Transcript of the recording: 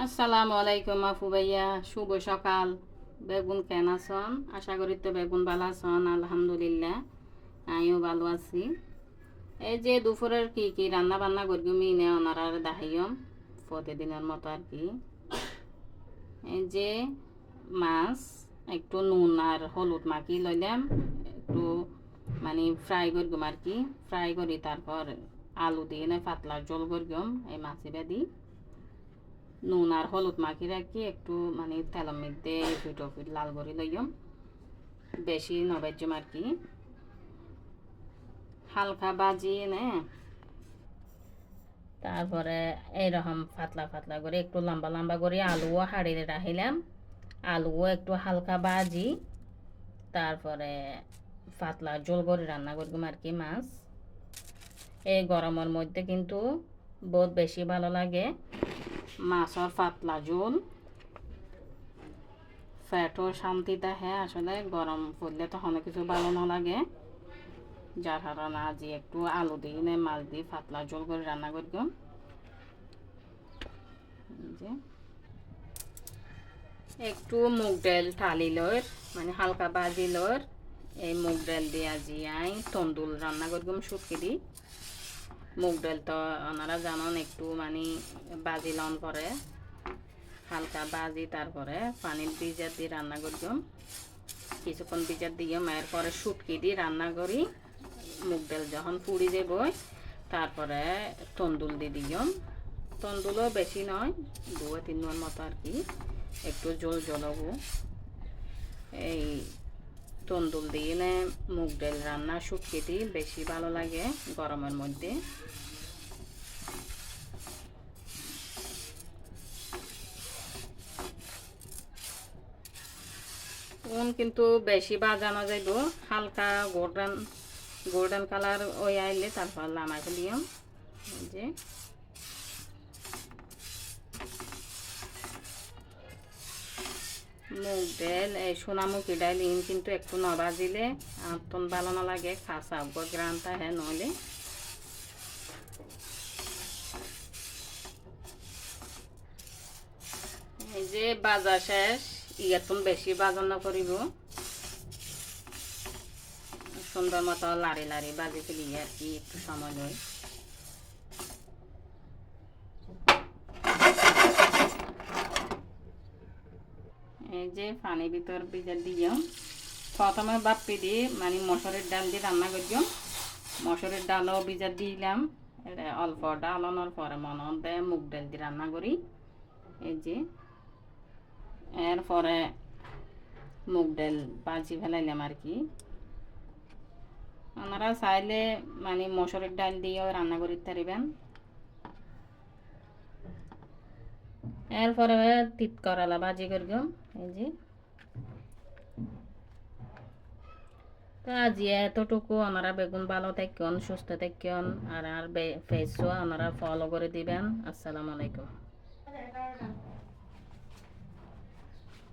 আসসালামু আলাইকুম আপু ভাইয়া, শুভ সকাল। বেগুন কেন আছেন? আশা করি তো বেগুন ভালো আছেন। আলহামদুলিল্লাহ আমিও ভালো আছি। এই যে দুপুরের কি কি রান্না বান্না করি মিনে ওনারা দেখাইম প্রতিদিনের মতো আর কি। এই যে মাছ একটু নুন আর হলুদ মাখি লইলাম, একটু মানে ফ্রাই করলাম আর কি। ফ্রাই করি তারপর আলু দিয়ে না পাতলা জল করলাম এই মাছি দি নুন আর হলুদ মাখি রাখি একটু মানে তেলের মধ্যে ফিট লাল করে লইম, বেশি নবাজ্যম আর কি। হালকা বাজি নে তারপরে এইরকম পাতলা পাতলা করে একটু লম্বা লম্বা করে আলুও হাড়িয়ে রাখিলাম। আলুও একটু হালকা বাজি তারপরে পাতলা জল করে রান্না করলাম আর কি। মাছ এই গরমের মধ্যে কিন্তু বহুত বেশি ভালো লাগে মাছের পাতলা ঝোল। পেটও শান্তি দেখে, আসলে গরম পড়লে তো অনেক কিছু ভালো না লাগে, যার কারণে আজি একটু আলু দিয়ে নে মাছ দিয়ে পাতলা ঝোল করে রান্না করলাম। যে একটু মুগ ডাল ঠালি লর মানে হালকা বাজি লর এই মুগ ডাল দিয়ে আজি আই তন্দুল রান্না করলাম শুটকি দি। মুগ ডাল তো ওনারা জানেন একটু মানে বাজি লন করে হালকা বাজি, তারপরে পানির ভিজা দিয়ে রান্না করলাম। কিছুক্ষণ ভিজা দিয়ে মায়ের পরে শুটকি দিয়ে রান্না করি। মুগ ডাল যখন পুড়ি যাব তারপরে তন্দুল দিয়ে দিলাম। তন্দুলও বেশি নয়, 2-3 নুন মতো আর কি, একটু জল জলাবো। এই তন্দুল দিয়ে নে মুগ ডাল রান্না শুটকি দিয়ে বেশি ভালো লাগে গরমের মধ্যে। কিন্তু বেশি বাজানো যাইব, হালকা গোল্ডেন গোল্ডেন কালার ওই আইলে তারপর লামাকে দিম। যে মুগ ডাল এই সোনামুখী ডাল কিন্তু একটু নবাজিলে আতন ভালো না লাগে, খাসা গ্রানটা হ্যাঁ নইলে। এই যে বাজা শেষ, ইয়াতন বেশি বাজন না করিব, সুন্দর মতো লাড়ি লাড়ি বাজি ফেলি আর কি, একটু সময় লই। এই যে পানির ভিতর ভিজা দিলাম, প্রথমে বাপ্পি দিয়ে মানে মসুরের ডাল দিয়ে রান্না করলাম। মসুরের ডালও ভিজা দিলাম, অল্প ডাল আনার পরে মনে দেয় মুগ ডাল দিয়ে রান্না করি। এই যে এরপরে মুগ ডাল ভাজি ফেলাইলাম আর কি। আপনারা চাইলে মানে মসুরের ডাল দিয়েও রান্না করতে পারবেন। এরপরে তিত করলা ভাজি করলাম। এই যে তো আজ এতটুকু, আপনারা বেগুন ভালো থাকেন, সুস্থ থাকেন, আর ফেসও আপনারা ফলো করে দিবেন। আসসালামু আলাইকুম।